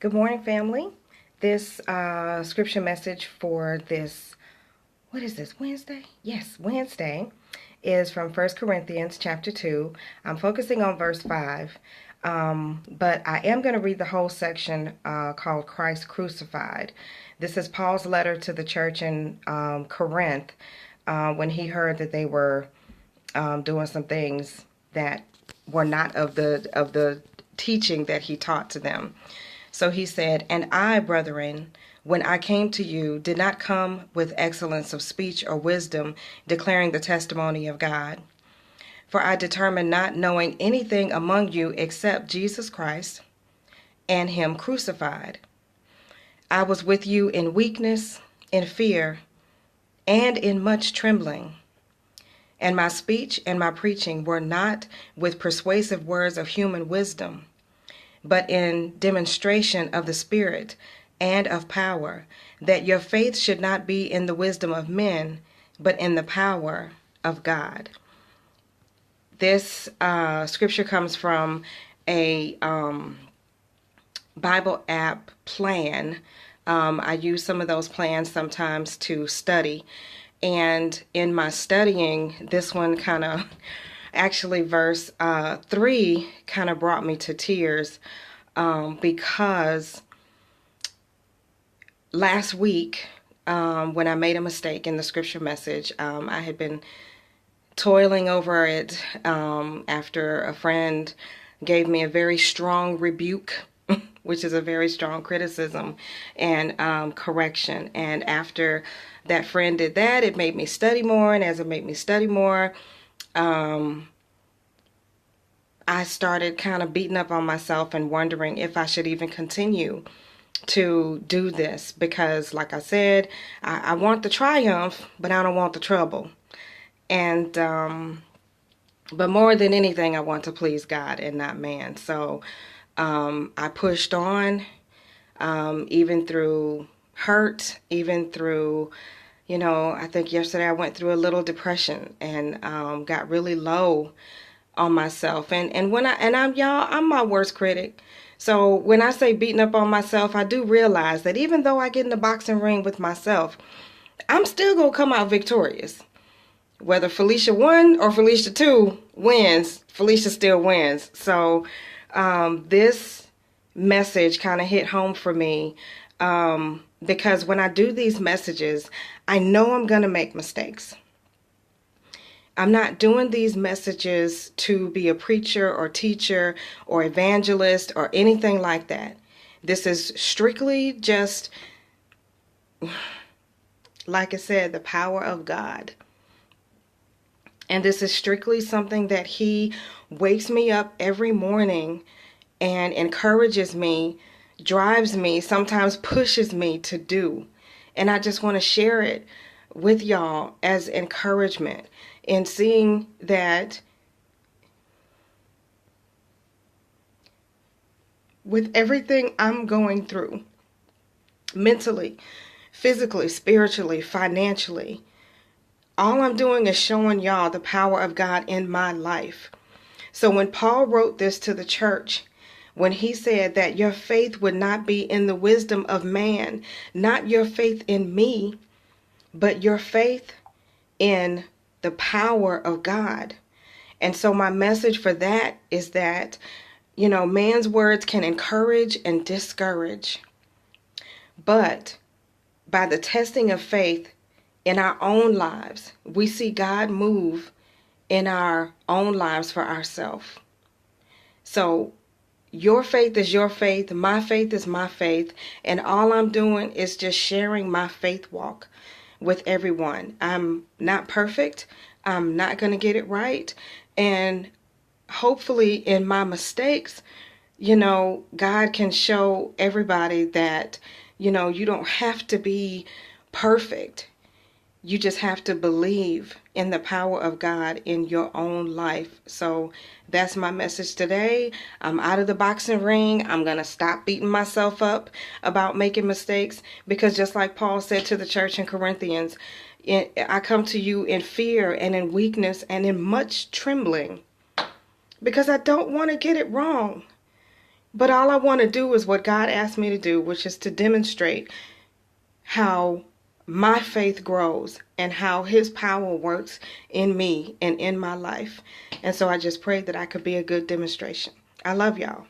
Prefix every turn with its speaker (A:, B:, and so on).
A: Good morning, family. This scripture message for this, what is this, Wednesday? Yes, Wednesday, is from 1 Corinthians chapter 2. I'm focusing on verse 5, but I am going to read the whole section called Christ Crucified. This is Paul's letter to the church in Corinth when he heard that they were doing some things that were not of the teaching that he taught to them. So he said, "And I, brethren, when I came to you, did not come with excellence of speech or wisdom, declaring the testimony of God. For I determined not knowing anything among you except Jesus Christ and him crucified. I was with you in weakness, in fear, and in much trembling. And my speech and my preaching were not with persuasive words of human wisdom, but in demonstration of the Spirit and of power, that your faith should not be in the wisdom of men, but in the power of God." This scripture comes from a Bible app plan. I use some of those plans sometimes to study. And in my studying, this one kind of actually verse 3 kind of brought me to tears because last week when I made a mistake in the scripture message, I had been toiling over it after a friend gave me a very strong rebuke, which is a very strong criticism and correction. And after that friend did that, it made me study more. And as it made me study more, I started kind of beating up on myself and wondering if I should even continue to do this. Because like I said, I want the triumph, but I don't want the trouble. And, but more than anything, I want to please God and not man. So, I pushed on, even through hurt, even through, I think yesterday I went through a little depression and, got really low on myself. And I'm my worst critic. So when I say beating up on myself, I do realize that even though I get in the boxing ring with myself, I'm still going to come out victorious. Whether Felicia 1 or Felicia 2 wins, Felicia still wins. So this message kind of hit home for me because when I do these messages, I know I'm going to make mistakes. I'm not doing these messages to be a preacher or teacher or evangelist or anything like that. This is strictly just, like I said, the power of God. And this is strictly something that he wakes me up every morning and encourages me, drives me, sometimes pushes me to do. And I just want to share it with y'all as encouragement in seeing that with everything I'm going through, mentally, physically, spiritually, financially, all I'm doing is showing y'all the power of God in my life. So when Paul wrote this to the church, when he said that your faith would not be in the wisdom of man, not your faith in me, but your faith in the power of God. And so my message for that is that, man's words can encourage and discourage. But by the testing of faith in our own lives, we see God move in our own lives for ourselves. So your faith is your faith, my faith is my faith, and all I'm doing is just sharing my faith walk with everyone. I'm not perfect. I'm not going to get it right. And hopefully in my mistakes, God can show everybody that, you don't have to be perfect. You just have to believe in the power of God in your own life. So that's my message today. I'm out of the boxing ring. I'm going to stop beating myself up about making mistakes because just like Paul said to the church in Corinthians, I come to you in fear and in weakness and in much trembling because I don't want to get it wrong. But all I want to do is what God asked me to do, which is to demonstrate how my faith grows and how his power works in me and in my life. And so I just prayed that I could be a good demonstration. I love y'all.